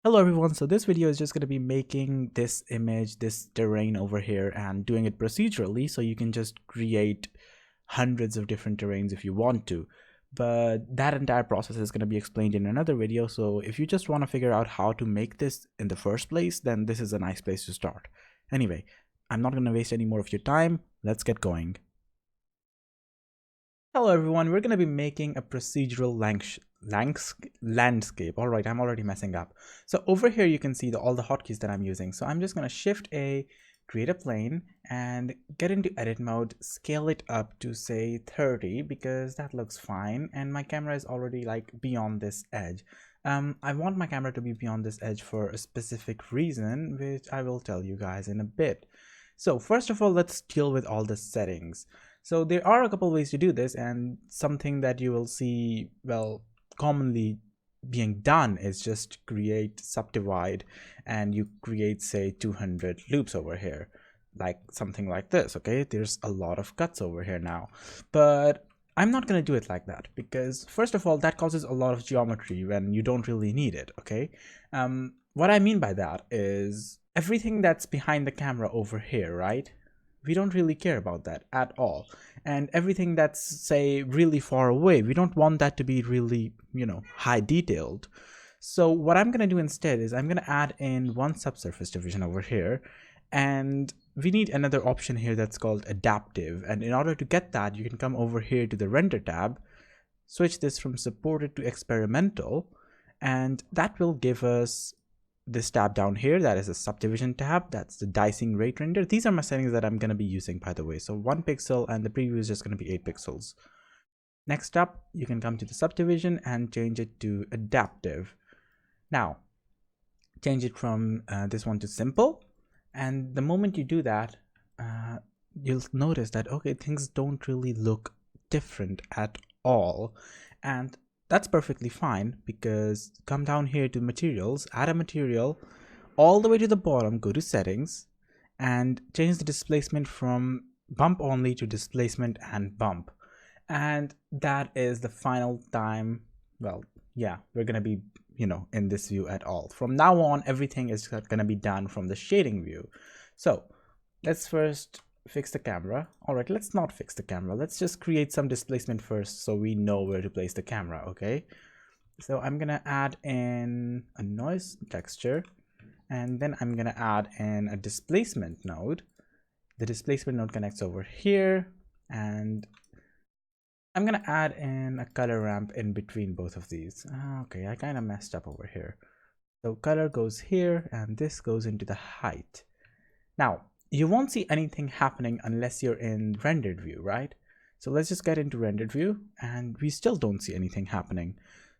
Hello everyone, so this video is just going to be making this image, this terrain over here and doing it procedurally so you can just create hundreds of different terrains if you want to. But that entire process is going to be explained in another video, so if you just want to figure out how to make this in the first place, then this is a nice place to start. Anyway, I'm not going to waste any more of your time, let's get going. Hello everyone, we're going to be making a procedural landscape. All right, I'm already messing up. So over here you can see all the hotkeys that I'm using. So I'm just going to Shift A, create a plane and get into edit mode, scale it up to say 30 because that looks fine and my camera is already like beyond this edge. I want my camera to be beyond this edge for a specific reason, which I will tell you guys in a bit. So first of all, let's deal with all the settings. So there are a couple ways to do this, and something that you will see, well, commonly being done is just create subdivide and you create say 200 loops over here, like something like this. Okay, there's a lot of cuts over here now, but I'm not going to do it like that because first of all that causes a lot of geometry when you don't really need it. Okay, what I mean by that is everything that's behind the camera over here, right? We don't really care about that at all. And everything that's say really far away, we don't want that to be really, high detailed. So what I'm going to do instead is I'm going to add in one subsurface division over here, and we need another option here that's called adaptive. And in order to get that, you can come over here to the render tab, switch this from supported to experimental, and that will give us this tab down here. That is a subdivision tab. That's the dicing rate render. These are my settings that I'm going to be using, by the way. So 1 pixel, and the preview is just going to be 8 pixels. Next up, you can come to the subdivision and change it to adaptive. Now change it from this one to simple, and the moment you do that, you'll notice that okay, things don't really look different at all, and that's perfectly fine because come down here to materials, add a material, all the way to the bottom, go to settings and change the displacement from bump only to displacement and bump. And that is the final time, well, yeah, we're going to be, in this view at all. From now on, everything is going to be done from the shading view. So let's first fix the camera. All right, let's not fix the camera. Let's just create some displacement first so we know where to place the camera. Okay, so I'm gonna add in a noise texture, and then I'm gonna add in a displacement node. The displacement node connects over here, and I'm gonna add in a color ramp in between both of these. Okay, I kind of messed up over here. So color goes here and this goes into the height. Now you won't see anything happening unless you're in rendered view, right? So let's just get into rendered view, and we still don't see anything happening.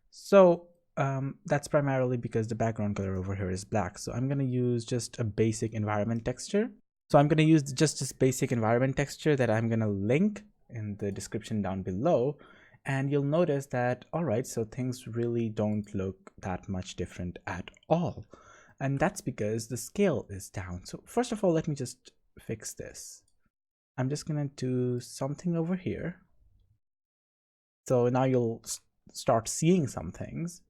So that's primarily because the background color over here is black. So I'm going to use just a basic environment texture. So I'm going to use just this basic environment texture that I'm going to link in the description down below. And you'll notice that, all right, so things really don't look that much different at all. And that's because the scale is down. So first of all, let me just fix this. I'm just going to do something over here. So now you'll start seeing some things.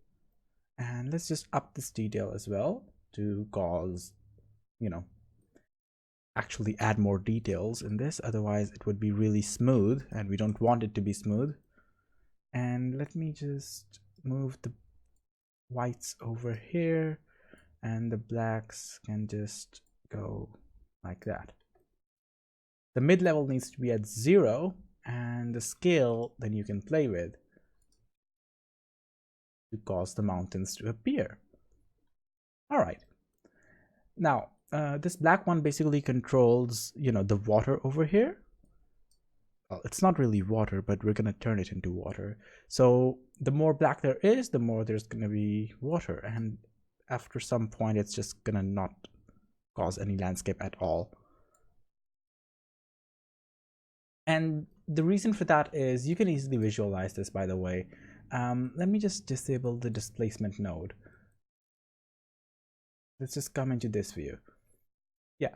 And let's just up this detail as well to cause, actually add more details in this. Otherwise, it would be really smooth and we don't want it to be smooth. And let me just move the whites over here, and the blacks can just go like that. The mid-level needs to be at 0, and the scale then you can play with to cause the mountains to appear. All right. Now, this black one basically controls, the water over here. Well, it's not really water, but we're going to turn it into water. So the more black there is, the more there's going to be water. And after some point, it's just going to not cause any landscape at all. And the reason for that is you can easily visualize this, by the way. Let me just disable the displacement node. Let's just come into this view. Yeah.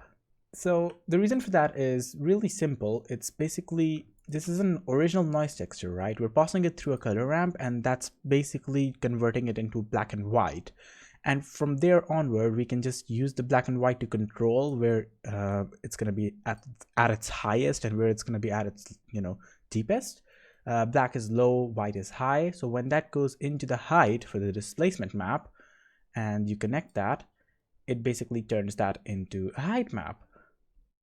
So the reason for that is really simple. It's basically, this is an original noise texture, right? We're passing it through a color ramp, and that's basically converting it into black and white. And from there onward, we can just use the black and white to control where it's going to be at its highest and where it's going to be at its, deepest. Black is low, white is high. So when that goes into the height for the displacement map and you connect that, it basically turns that into a height map.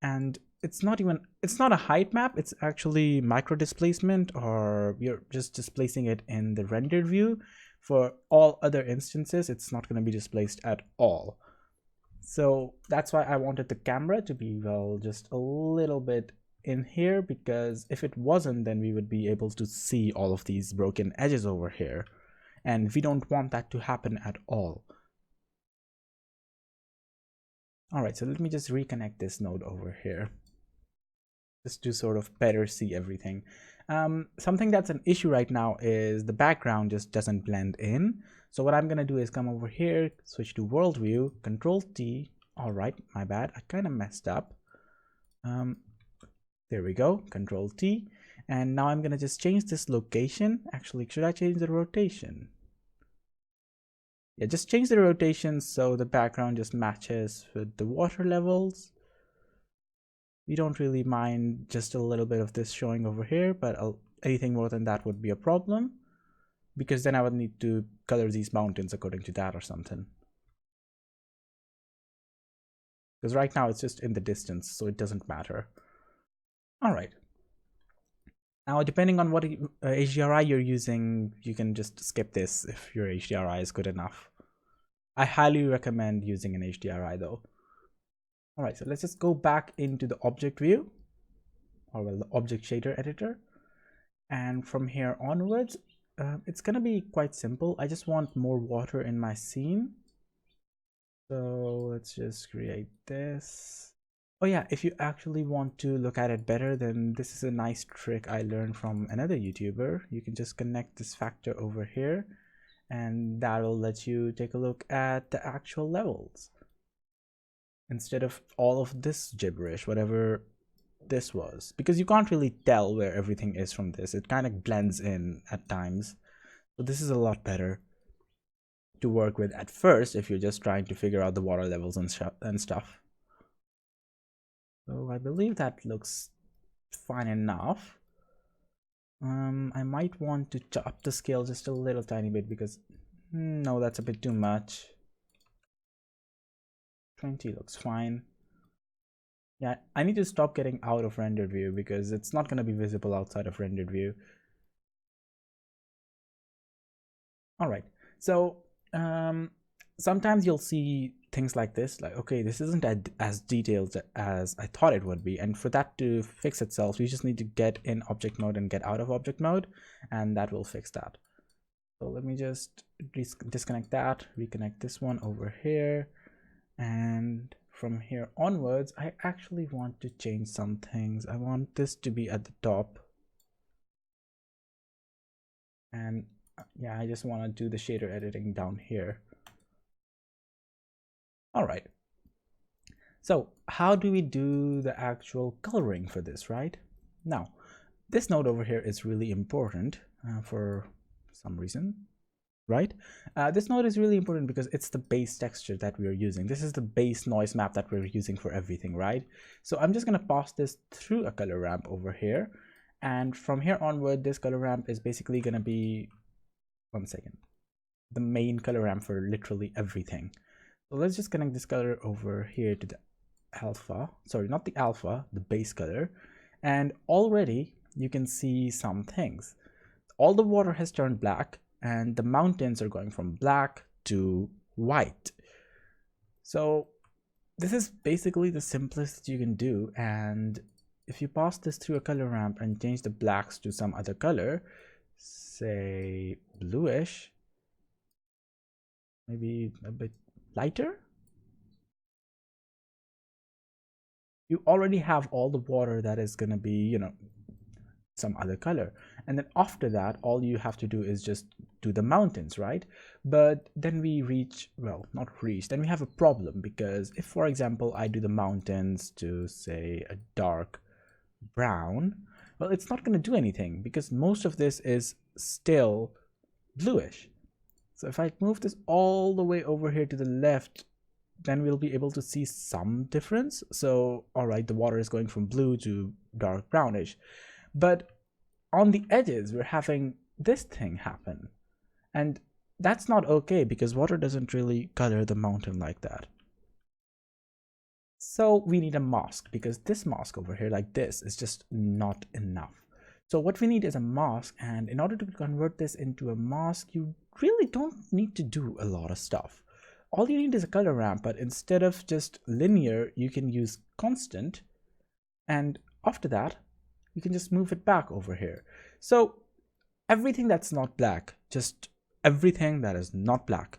And it's not a height map, it's actually micro displacement, or you're just displacing it in the rendered view. For all other instances, it's not going to be displaced at all. So that's why I wanted the camera to be, well, just a little bit in here, because if it wasn't, then we would be able to see all of these broken edges over here, and we don't want that to happen at all. All right, so let me just reconnect this node over here just to sort of better see everything. Something that's an issue right now is the background just doesn't blend in. So what I'm gonna do is come over here, switch to world view, Control T. All right, my bad, I kind of messed up. There we go, Control T. And now I'm gonna just change this location. Actually, should I change the rotation? Yeah, just change the rotation so the background just matches with the water levels. We don't really mind just a little bit of this showing over here, but anything more than that would be a problem, because then I would need to color these mountains according to that or something. Because right now it's just in the distance, so it doesn't matter. All right. Now, depending on what HDRI you're using, you can just skip this if your HDRI is good enough. I highly recommend using an HDRI though. All right, so let's just go back into the object view, or well, the object shader editor. And from here onwards, it's gonna be quite simple. I just want more water in my scene. So let's just create this. Oh yeah, if you actually want to look at it better, then this is a nice trick I learned from another YouTuber. You can just connect this factor over here, and that'll let you take a look at the actual levels instead of all of this gibberish, whatever this was, because you can't really tell where everything is from this. It kind of blends in at times. So this is a lot better to work with at first if you're just trying to figure out the water levels and stuff. So I believe that looks fine enough. I might want to up the scale just a little tiny bit, because no, that's a bit too much. 20 looks fine. Yeah, I need to stop getting out of rendered view because it's not going to be visible outside of rendered view. All right, so sometimes you'll see things like this, like, okay, this isn't as detailed as I thought it would be. And for that to fix itself, you just need to get in object mode and get out of object mode, and that will fix that. So let me just disconnect that, reconnect this one over here. And from here onwards, I actually want to change some things. I want this to be at the top. And yeah, I just want to do the shader editing down here. All right. So how do we do the actual coloring for this, right? Now, this node over here is really important for some reason, right? This node is really important because it's the base texture that we are using. This is the base noise map that we're using for everything, right? So I'm just going to pass this through a color ramp over here. And from here onward, this color ramp is basically going to be, one second, the main color ramp for literally everything. So let's just connect this color over here to the alpha, sorry, not the alpha, the base color. And already you can see some things. All the water has turned black, and the mountains are going from black to white. So this is basically the simplest you can do. And if you pass this through a color ramp and change the blacks to some other color, say bluish, maybe a bit lighter, you already have all the water that is going to be, you know, some other color. And then after that, all you have to do is just do the mountains, right? But then we reach, well, not reach, then we have a problem, because if, for example, I do the mountains to say a dark brown, well, it's not going to do anything because most of this is still bluish. So if I move this all the way over here to the left, then we'll be able to see some difference. So, all right, the water is going from blue to dark brownish, but on the edges, we're having this thing happen. And that's not okay because water doesn't really color the mountain like that. So we need a mask because this mask over here like this is just not enough. So what we need is a mask, and in order to convert this into a mask, you really don't need to do a lot of stuff. All you need is a color ramp, but instead of just linear, you can use constant, and after that, you can just move it back over here. So everything that's not black, just everything that is not black,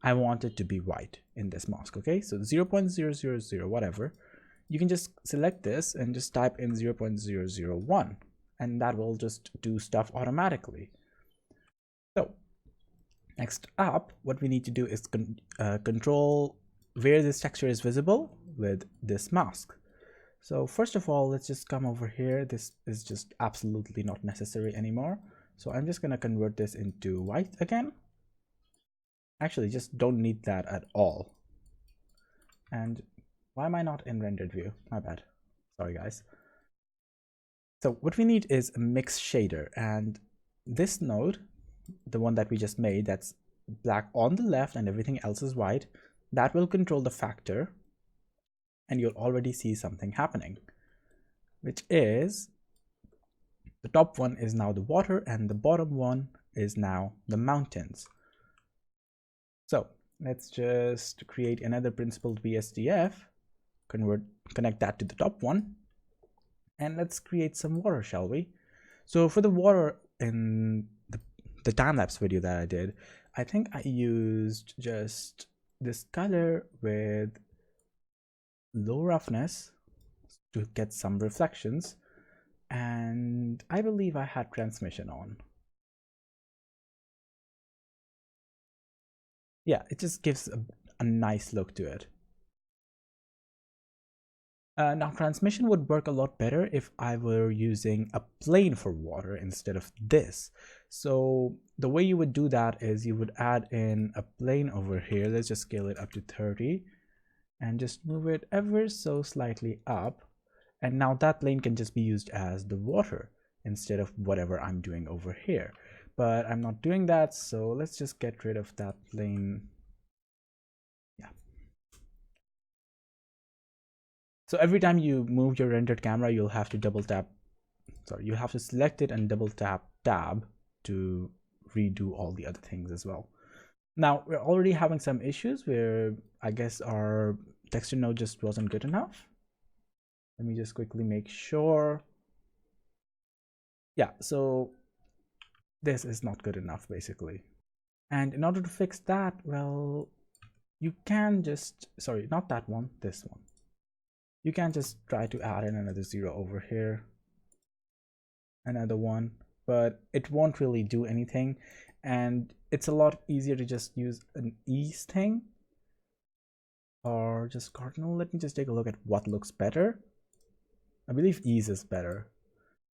I want it to be white in this mask, okay? So 0.000, whatever. You can just select this and just type in 0.001, and that will just do stuff automatically. So next up, what we need to do is control where this texture is visible with this mask. So first of all, let's just come over here. This is just absolutely not necessary anymore. So I'm just going to convert this into white again. Actually, just don't need that at all. And why am I not in rendered view? My bad. Sorry, guys. So what we need is a mix shader, and this node, the one that we just made, that's black on the left and everything else is white, that will control the factor, and you'll already see something happening, which is the top one is now the water and the bottom one is now the mountains. So let's just create another principled VSDF, connect that to the top one, and let's create some water, shall we? So for the water in the time-lapse video that I did, I think I used just this color with low roughness to get some reflections, and I believe I had transmission on. Yeah, it just gives a nice look to it. Now transmission would work a lot better if I were using a plane for water instead of this. So the way you would do that is you would add in a plane over here. Let's just scale it up to 30 and just move it ever so slightly up. And now that plane can just be used as the water instead of whatever I'm doing over here. But I'm not doing that, so let's just get rid of that plane. Yeah. So every time you move your rendered camera, you'll have to double tap. Sorry, you have to select it and double tap tab to redo all the other things as well. Now we're already having some issues where I guess our texture node just wasn't good enough. Let me just quickly make sure. Yeah, so this is not good enough basically. And in order to fix that, well, you can just, sorry, not that one, this one. You can just try to add in another 0 over here, another one, but it won't really do anything. And it's a lot easier to just use an ease thing or just cardinal. Let me just take a look at what looks better. I believe ease is better.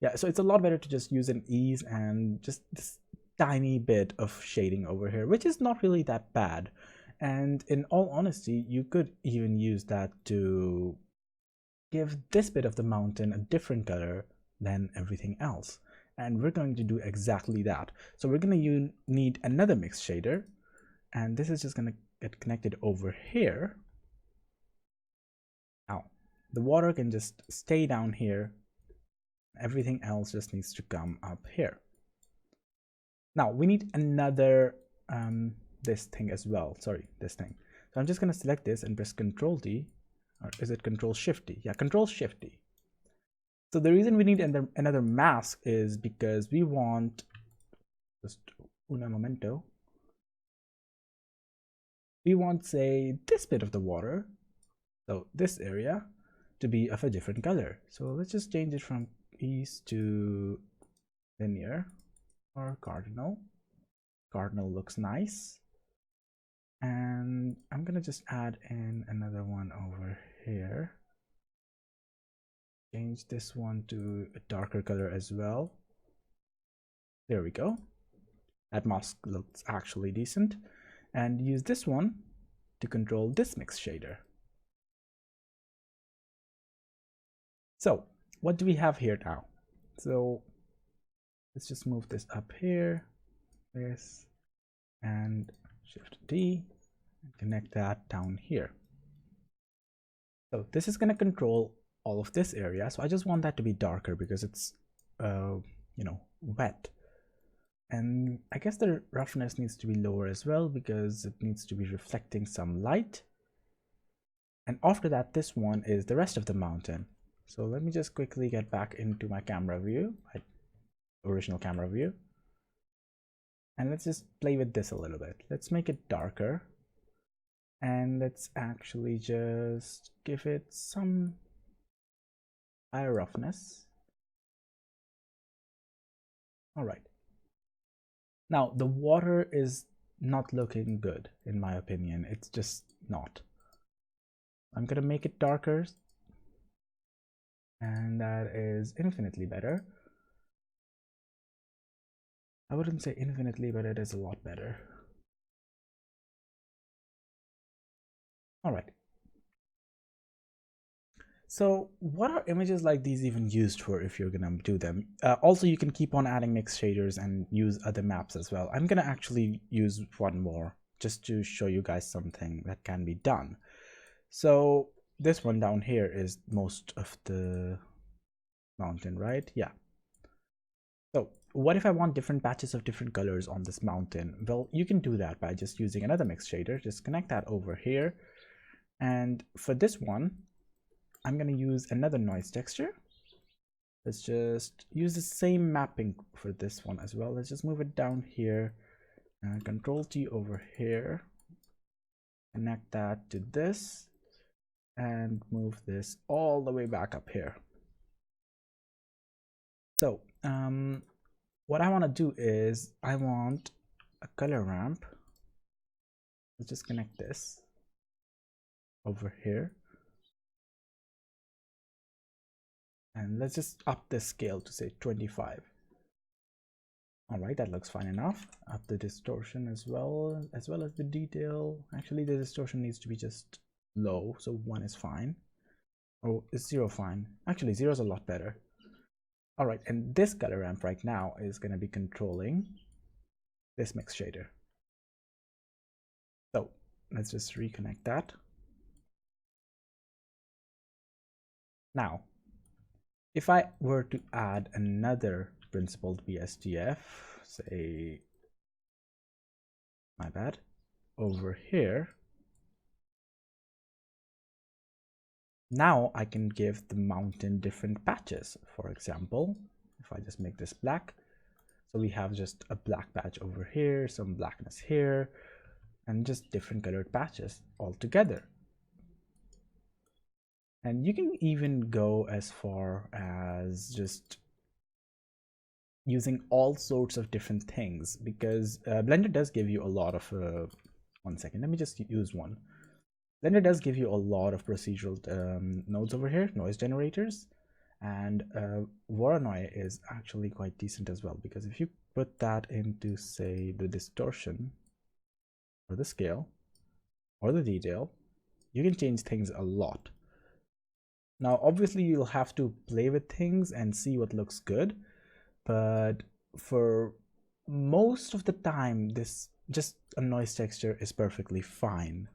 Yeah, so it's a lot better to just use an ease and just this tiny bit of shading over here, which is not really that bad. And in all honesty, you could even use that to give this bit of the mountain a different color than everything else. And we're going to do exactly that. So we're going to need another mix shader, and this is just going to get connected over here. Now, the water can just stay down here. Everything else just needs to come up here. Now we need another this thing as well. Sorry, this thing. So I'm just going to select this and press Control D, or is it Control Shift D? Yeah, Control Shift D. So the reason we need another mask is because we want, just un momento, we want, say, this bit of the water, so this area, to be of a different color. So let's just change it from ease to linear or cardinal. Cardinal looks nice. And I'm gonna just add in another one over here. Change this one to a darker color as well. There we go. That mask looks actually decent. And use this one to control this mix shader. So what do we have here now? So let's just move this up here, this, and Shift D, and connect that down here. So this is going to control all of this area. So I just want that to be darker because it's, wet. And I guess the roughness needs to be lower as well because it needs to be reflecting some light. And after that, this one is the rest of the mountain. So let me just quickly get back into my camera view, my original camera view. And let's just play with this a little bit. Let's make it darker. And let's actually just give it some higher roughness. All right. Now the water is not looking good in my opinion. It's just not. I'm gonna make it darker, and that is infinitely better. I wouldn't say infinitely, but it is a lot better. All right. So what are images like these even used for if you're gonna do them? Also, you can keep on adding mix shaders and use other maps as well. I'm gonna actually use one more just to show you guys something that can be done. So this one down here is most of the mountain, right? Yeah. So what if I want different patches of different colors on this mountain? Well, you can do that by just using another mix shader. Just connect that over here. And for this one, I'm going to use another noise texture. Let's just use the same mapping for this one as well. Let's just move it down here. Control T over here. Connect that to this. And move this all the way back up here. So what I want to do is I want a color ramp. Let's just connect this over here. And let's just up the scale to say 25. All right, that looks fine enough. Up the distortion as well as the detail. Actually, the distortion needs to be just low, so 1 is fine. Oh, is 0 fine? Actually, 0 is a lot better. All right, and this color ramp right now is going to be controlling this mix shader. So let's just reconnect that. Now, if I were to add another principled BSDF, say, my bad, over here, now I can give the mountain different patches. For example, if I just make this black, so we have just a black patch over here, some blackness here, and just different colored patches all together. And you can even go as far as just using all sorts of different things, because Blender does give you a lot of one second, let me just use one. Blender does give you a lot of procedural nodes over here, noise generators, and Voronoi is actually quite decent as well, because if you put that into, say, the distortion or the scale or the detail, you can change things a lot. Now obviously you'll have to play with things and see what looks good, but for most of the time this just a noise texture is perfectly fine.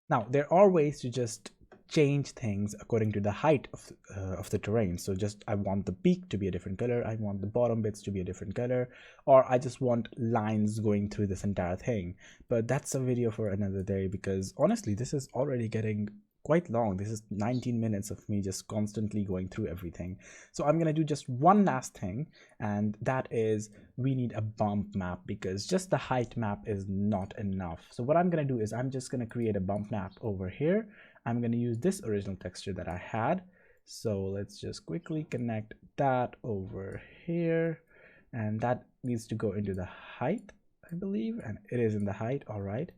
Now there are ways to just change things according to the height of the terrain. So just I want the peak to be a different color, I want the bottom bits to be a different color, or I just want lines going through this entire thing. But that's a video for another day, because honestly this is already getting quite long. This is 19 minutes of me just constantly going through everything. So I'm gonna do just one last thing, and that is we need a bump map, because just the height map is not enough. So what I'm gonna do is I'm just gonna create a bump map over here. I'm gonna use this original texture that I had. So let's just quickly connect that over here, and that needs to go into the height, I believe, and it is in the height. All right.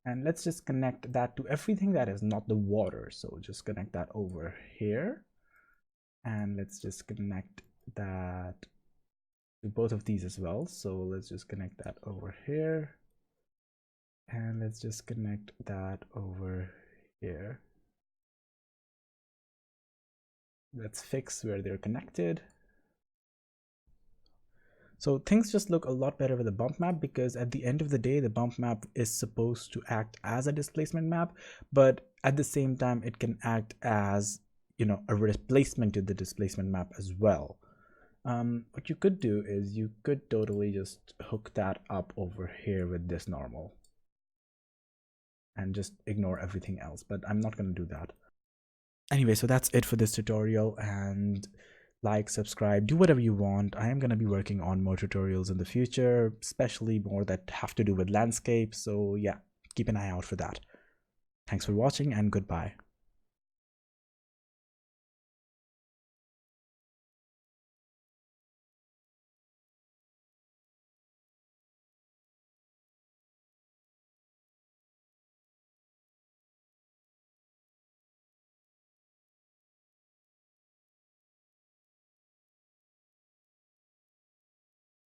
And let's just connect that to everything that is not the water. So just connect that over here. And let's just connect that to both of these as well. So let's just connect that over here. And let's just connect that over here. Let's fix where they're connected. So things just look a lot better with a bump map, because at the end of the day, the bump map is supposed to act as a displacement map, but at the same time, it can act as, you know, a replacement to the displacement map as well. What you could do is you could totally just hook that up over here with this normal and just ignore everything else, but I'm not going to do that. Anyway, so that's it for this tutorial, and like, subscribe, do whatever you want. I am going to be working on more tutorials in the future, especially more that have to do with landscape. So yeah, keep an eye out for that. Thanks for watching and goodbye.